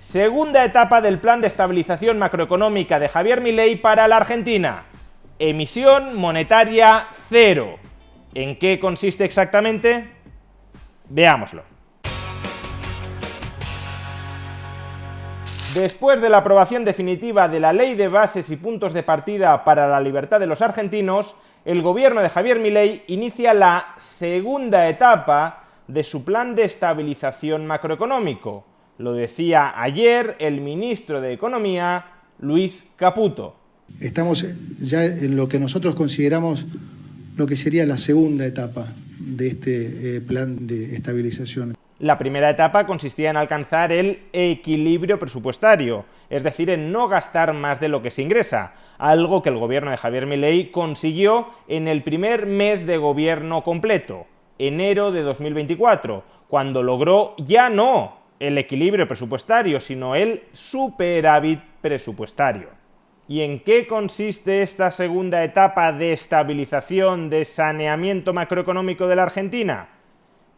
Segunda etapa del plan de estabilización macroeconómica de Javier Milei para la Argentina. Emisión monetaria cero. ¿En qué consiste exactamente? Veámoslo. Después de la aprobación definitiva de la Ley de Bases y Puntos de Partida para la Libertad de los Argentinos, el gobierno de Javier Milei inicia la segunda etapa de su plan de estabilización macroeconómico. Lo decía ayer el ministro de Economía, Luis Caputo. Estamos ya en lo que nosotros consideramos lo que sería la segunda etapa de este plan de estabilización. La primera etapa consistía en alcanzar el equilibrio presupuestario, es decir, en no gastar más de lo que se ingresa, algo que el gobierno de Javier Milei consiguió en el primer mes de gobierno completo, enero de 2024, cuando logró ya no el equilibrio presupuestario, sino el superávit presupuestario. ¿Y en qué consiste esta segunda etapa de estabilización, de saneamiento macroeconómico de la Argentina?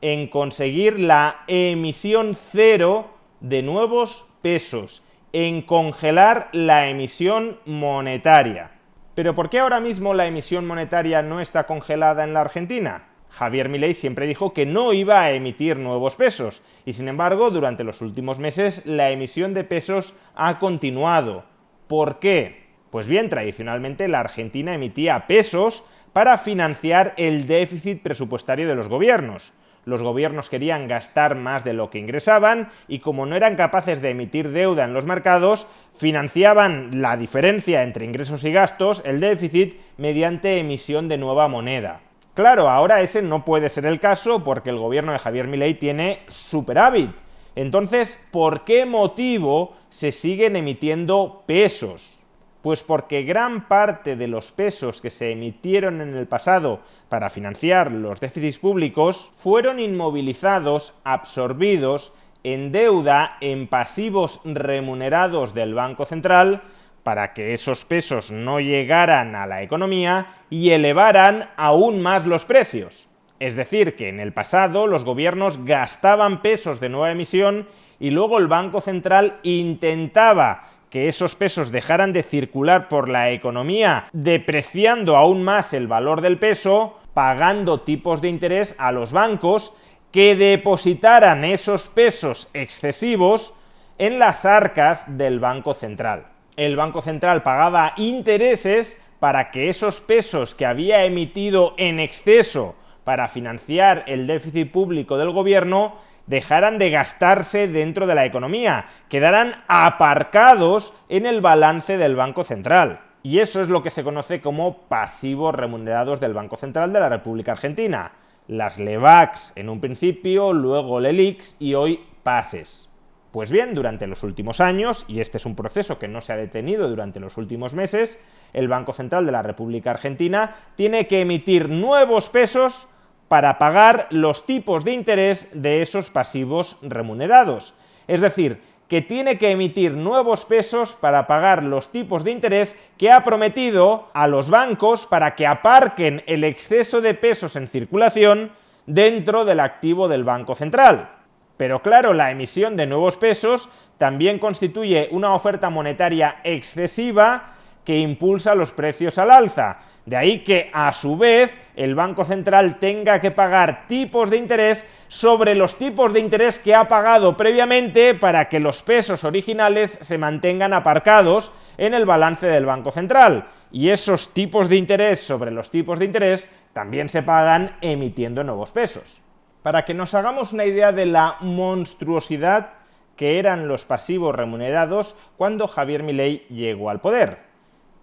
En conseguir la emisión cero de nuevos pesos, en congelar la emisión monetaria. ¿Pero por qué ahora mismo la emisión monetaria no está congelada en la Argentina? Javier Milei siempre dijo que no iba a emitir nuevos pesos, y sin embargo, durante los últimos meses la emisión de pesos ha continuado. ¿Por qué? Pues bien, tradicionalmente la Argentina emitía pesos para financiar el déficit presupuestario de los gobiernos. Los gobiernos querían gastar más de lo que ingresaban y como no eran capaces de emitir deuda en los mercados, financiaban la diferencia entre ingresos y gastos, el déficit, mediante emisión de nueva moneda. Claro, ahora ese no puede ser el caso porque el gobierno de Javier Milei tiene superávit. Entonces, ¿por qué motivo se siguen emitiendo pesos? Pues porque gran parte de los pesos que se emitieron en el pasado para financiar los déficits públicos fueron inmovilizados, absorbidos en deuda, en pasivos remunerados del Banco Central, para que esos pesos no llegaran a la economía y elevaran aún más los precios. Es decir, que en el pasado los gobiernos gastaban pesos de nueva emisión y luego el Banco Central intentaba que esos pesos dejaran de circular por la economía, depreciando aún más el valor del peso, pagando tipos de interés a los bancos que depositaran esos pesos excesivos en las arcas del Banco Central. El Banco Central pagaba intereses para que esos pesos que había emitido en exceso para financiar el déficit público del gobierno dejaran de gastarse dentro de la economía, quedaran aparcados en el balance del Banco Central. Y eso es lo que se conoce como pasivos remunerados del Banco Central de la República Argentina. Las LEBACs en un principio, luego LELIQs y hoy PASES. Pues bien, durante los últimos años, y este es un proceso que no se ha detenido durante los últimos meses, el Banco Central de la República Argentina tiene que emitir nuevos pesos para pagar los tipos de interés de esos pasivos remunerados. Es decir, que tiene que emitir nuevos pesos para pagar los tipos de interés que ha prometido a los bancos para que aparquen el exceso de pesos en circulación dentro del activo del Banco Central. Pero claro, la emisión de nuevos pesos también constituye una oferta monetaria excesiva que impulsa los precios al alza. De ahí que, a su vez, el Banco Central tenga que pagar tipos de interés sobre los tipos de interés que ha pagado previamente para que los pesos originales se mantengan aparcados en el balance del Banco Central. Y esos tipos de interés sobre los tipos de interés también se pagan emitiendo nuevos pesos. Para que nos hagamos una idea de la monstruosidad que eran los pasivos remunerados cuando Javier Milei llegó al poder.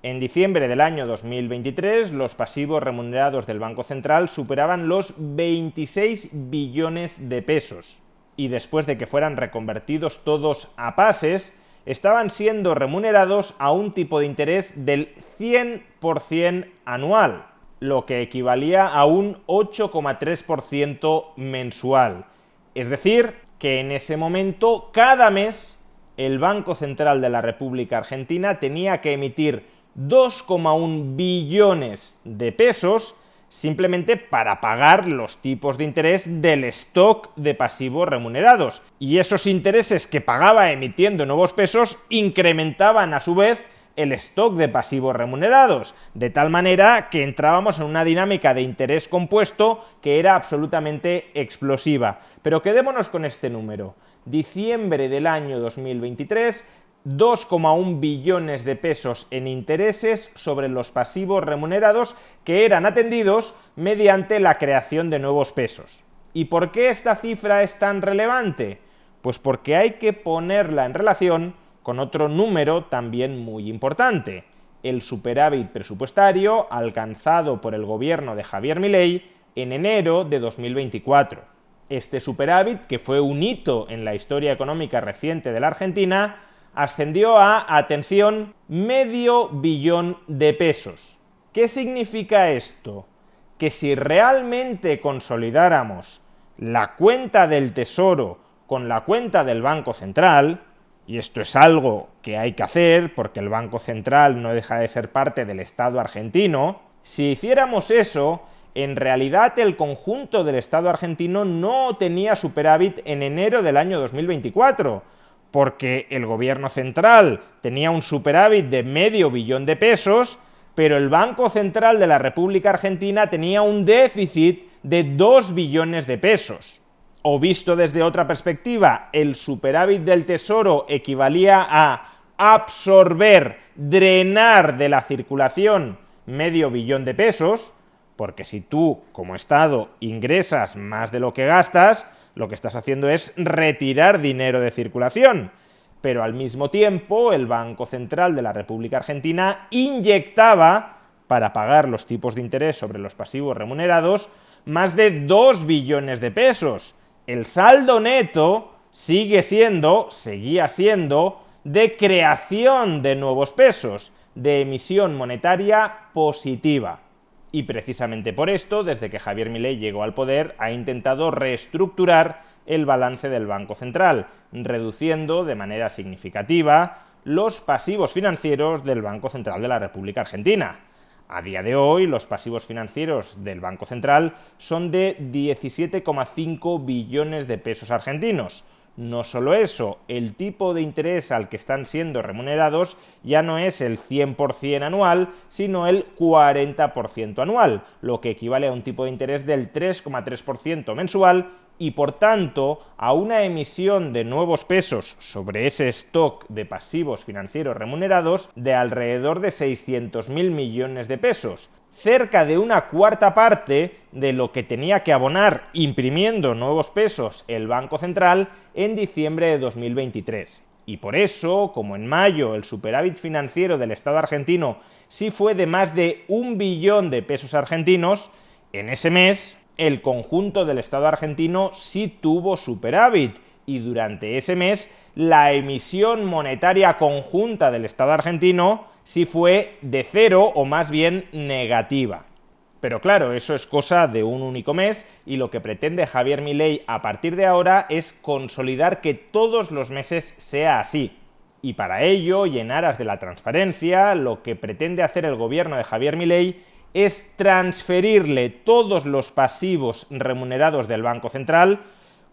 En diciembre del año 2023, los pasivos remunerados del Banco Central superaban los 26 billones de pesos. Y después de que fueran reconvertidos todos a PASES, estaban siendo remunerados a un tipo de interés del 100% anual, lo que equivalía a un 8,3% mensual. Es decir, que en ese momento, cada mes, el Banco Central de la República Argentina tenía que emitir 2,1 billones de pesos simplemente para pagar los tipos de interés del stock de pasivos remunerados. Y esos intereses que pagaba emitiendo nuevos pesos incrementaban a su vez el stock de pasivos remunerados, de tal manera que entrábamos en una dinámica de interés compuesto que era absolutamente explosiva. Pero quedémonos con este número. Diciembre del año 2023, 2,1 billones de pesos en intereses sobre los pasivos remunerados que eran atendidos mediante la creación de nuevos pesos. ¿Y por qué esta cifra es tan relevante? Pues porque hay que ponerla en relación con otro número también muy importante, el superávit presupuestario alcanzado por el gobierno de Javier Milei en enero de 2024. Este superávit, que fue un hito en la historia económica reciente de la Argentina, ascendió a, atención, medio billón de pesos. ¿Qué significa esto? Que si realmente consolidáramos la cuenta del Tesoro con la cuenta del Banco Central, y esto es algo que hay que hacer porque el Banco Central no deja de ser parte del Estado argentino, si hiciéramos eso, en realidad el conjunto del Estado argentino no tenía superávit en enero del año 2024, porque el gobierno central tenía un superávit de medio billón de pesos, pero el Banco Central de la República Argentina tenía un déficit de 2 billones de pesos. O visto desde otra perspectiva, el superávit del Tesoro equivalía a absorber, drenar de la circulación medio billón de pesos, porque si tú, como Estado, ingresas más de lo que gastas, lo que estás haciendo es retirar dinero de circulación. Pero al mismo tiempo, el Banco Central de la República Argentina inyectaba, para pagar los tipos de interés sobre los pasivos remunerados, más de 2 billones de pesos. El saldo neto seguía siendo de creación de nuevos pesos, de emisión monetaria positiva. Y precisamente por esto, desde que Javier Milei llegó al poder, ha intentado reestructurar el balance del Banco Central, reduciendo de manera significativa los pasivos financieros del Banco Central de la República Argentina. A día de hoy, los pasivos financieros del Banco Central son de 17,5 billones de pesos argentinos. No solo eso, el tipo de interés al que están siendo remunerados ya no es el 100% anual, sino el 40% anual, lo que equivale a un tipo de interés del 3,3% mensual y, por tanto, a una emisión de nuevos pesos sobre ese stock de pasivos financieros remunerados de alrededor de 600.000 millones de pesos, cerca de una cuarta parte de lo que tenía que abonar imprimiendo nuevos pesos el Banco Central en diciembre de 2023. Y por eso, como en mayo el superávit financiero del Estado argentino sí fue de más de 1 billón de pesos argentinos, en ese mes el conjunto del Estado argentino sí tuvo superávit, y durante ese mes la emisión monetaria conjunta del Estado argentino sí fue de cero o más bien negativa. Pero claro, eso es cosa de un único mes y lo que pretende Javier Milei a partir de ahora es consolidar que todos los meses sea así. Y para ello, y en aras de la transparencia, lo que pretende hacer el gobierno de Javier Milei es transferirle todos los pasivos remunerados del Banco Central,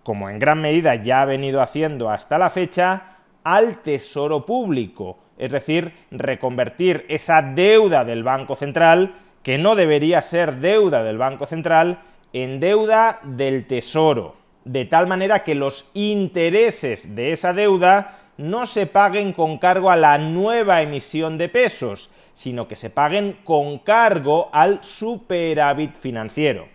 como en gran medida ya ha venido haciendo hasta la fecha, al Tesoro Público, es decir, reconvertir esa deuda del Banco Central, que no debería ser deuda del Banco Central, en deuda del Tesoro, de tal manera que los intereses de esa deuda no se paguen con cargo a la nueva emisión de pesos, sino que se paguen con cargo al superávit financiero.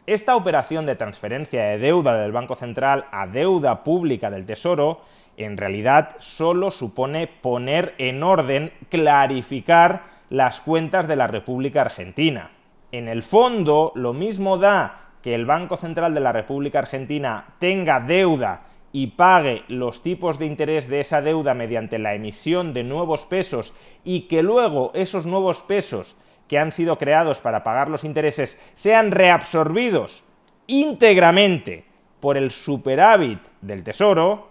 Esta operación de transferencia de deuda del Banco Central a deuda pública del Tesoro en realidad solo supone poner en orden, clarificar las cuentas de la República Argentina. En el fondo, lo mismo da que el Banco Central de la República Argentina tenga deuda y pague los tipos de interés de esa deuda mediante la emisión de nuevos pesos y que luego esos nuevos pesos que han sido creados para pagar los intereses sean reabsorbidos íntegramente por el superávit del Tesoro,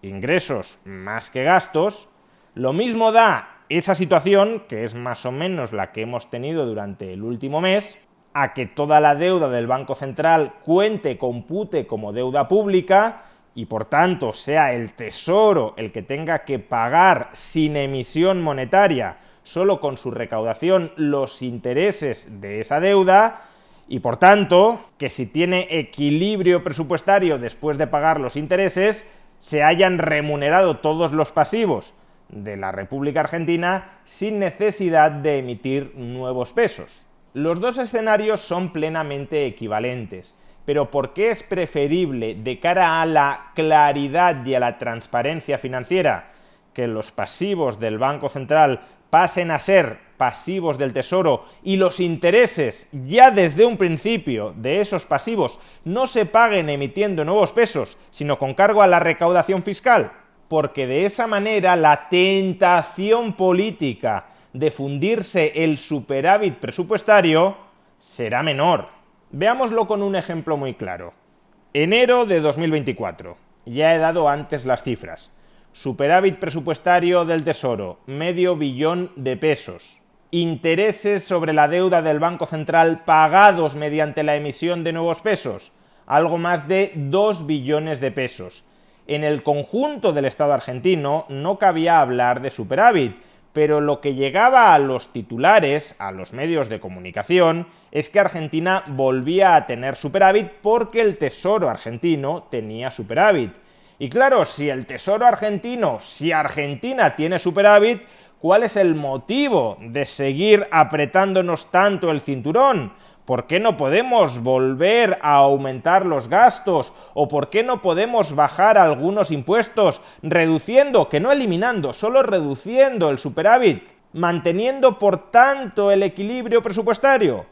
ingresos más que gastos, lo mismo da esa situación, que es más o menos la que hemos tenido durante el último mes, a que toda la deuda del Banco Central compute como deuda pública y por tanto sea el Tesoro el que tenga que pagar sin emisión monetaria, solo con su recaudación, los intereses de esa deuda, y por tanto que si tiene equilibrio presupuestario después de pagar los intereses, se hayan remunerado todos los pasivos de la República Argentina sin necesidad de emitir nuevos pesos. Los dos escenarios son plenamente equivalentes, pero ¿por qué es preferible, de cara a la claridad y a la transparencia financiera, que los pasivos del Banco Central pasen a ser pasivos del Tesoro y los intereses ya desde un principio de esos pasivos no se paguen emitiendo nuevos pesos, sino con cargo a la recaudación fiscal? Porque de esa manera la tentación política de fundirse el superávit presupuestario será menor. Veámoslo con un ejemplo muy claro. Enero de 2024. Ya he dado antes las cifras. Superávit presupuestario del Tesoro, $500 millones. Intereses sobre la deuda del Banco Central pagados mediante la emisión de nuevos pesos, algo más de 2 billones de pesos. En el conjunto del Estado argentino no cabía hablar de superávit, pero lo que llegaba a los titulares, a los medios de comunicación, es que Argentina volvía a tener superávit porque el Tesoro argentino tenía superávit. Y claro, si el Tesoro argentino, si Argentina tiene superávit, ¿cuál es el motivo de seguir apretándonos tanto el cinturón? ¿Por qué no podemos volver a aumentar los gastos? ¿O por qué no podemos bajar algunos impuestos, reduciendo, que no eliminando, solo reduciendo el superávit, manteniendo por tanto el equilibrio presupuestario?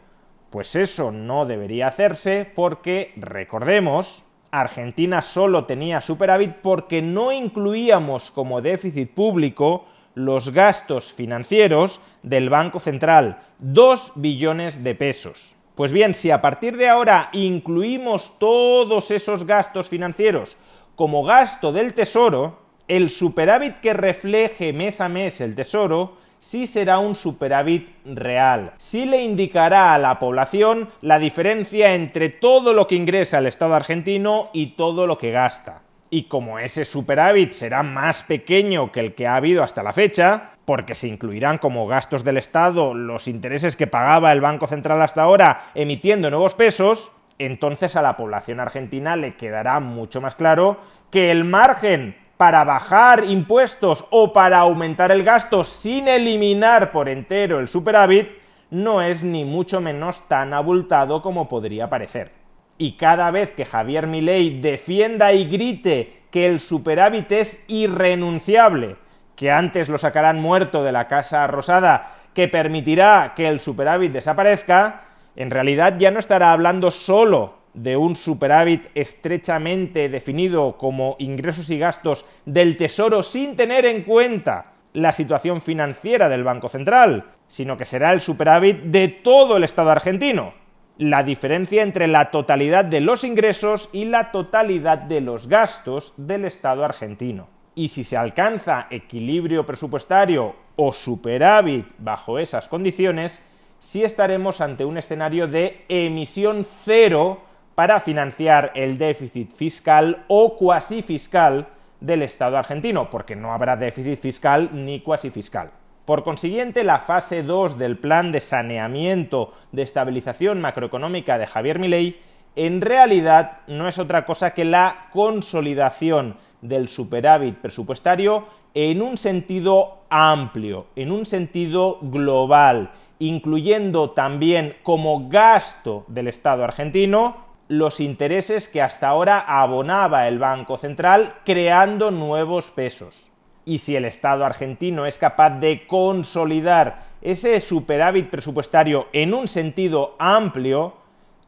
Pues eso no debería hacerse porque, recordemos, Argentina solo tenía superávit porque no incluíamos como déficit público los gastos financieros del Banco Central, 2 billones de pesos. Pues bien, si a partir de ahora incluimos todos esos gastos financieros como gasto del Tesoro, el superávit que refleje mes a mes el Tesoro sí será un superávit real. Sí le indicará a la población la diferencia entre todo lo que ingresa el Estado argentino y todo lo que gasta. Y como ese superávit será más pequeño que el que ha habido hasta la fecha, porque se incluirán como gastos del Estado los intereses que pagaba el Banco Central hasta ahora emitiendo nuevos pesos, entonces a la población argentina le quedará mucho más claro que el margen para bajar impuestos o para aumentar el gasto sin eliminar por entero el superávit no es ni mucho menos tan abultado como podría parecer. Y cada vez que Javier Milei defienda y grite que el superávit es irrenunciable, que antes lo sacarán muerto de la Casa Rosada, que permitirá que el superávit desaparezca, en realidad ya no estará hablando solo de un superávit estrechamente definido como ingresos y gastos del Tesoro sin tener en cuenta la situación financiera del Banco Central, sino que será el superávit de todo el Estado argentino. La diferencia entre la totalidad de los ingresos y la totalidad de los gastos del Estado argentino. Y si se alcanza equilibrio presupuestario o superávit bajo esas condiciones, sí estaremos ante un escenario de emisión cero para financiar el déficit fiscal o cuasi fiscal del Estado argentino, porque no habrá déficit fiscal ni cuasi fiscal. Por consiguiente, la fase 2 del plan de saneamiento de estabilización macroeconómica de Javier Milei en realidad no es otra cosa que la consolidación del superávit presupuestario en un sentido amplio, en un sentido global, incluyendo también como gasto del Estado argentino los intereses que hasta ahora abonaba el Banco Central creando nuevos pesos. Y si el Estado argentino es capaz de consolidar ese superávit presupuestario en un sentido amplio,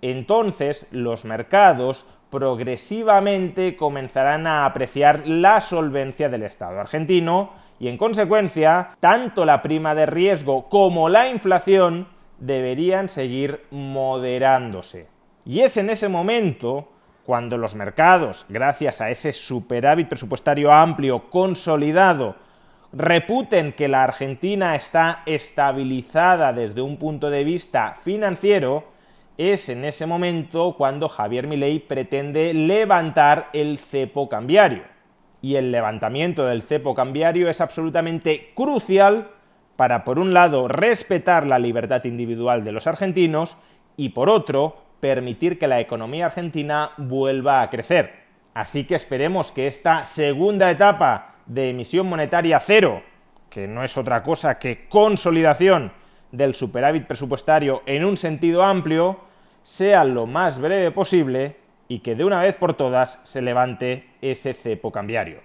entonces los mercados progresivamente comenzarán a apreciar la solvencia del Estado argentino y, en consecuencia, tanto la prima de riesgo como la inflación deberían seguir moderándose. Y es en ese momento cuando los mercados, gracias a ese superávit presupuestario amplio, consolidado, reputen que la Argentina está estabilizada desde un punto de vista financiero, es en ese momento cuando Javier Milei pretende levantar el cepo cambiario. Y el levantamiento del cepo cambiario es absolutamente crucial para, por un lado, respetar la libertad individual de los argentinos y, por otro, permitir que la economía argentina vuelva a crecer. Así que esperemos que esta segunda etapa de emisión monetaria cero, que no es otra cosa que consolidación del superávit presupuestario en un sentido amplio, sea lo más breve posible y que de una vez por todas se levante ese cepo cambiario.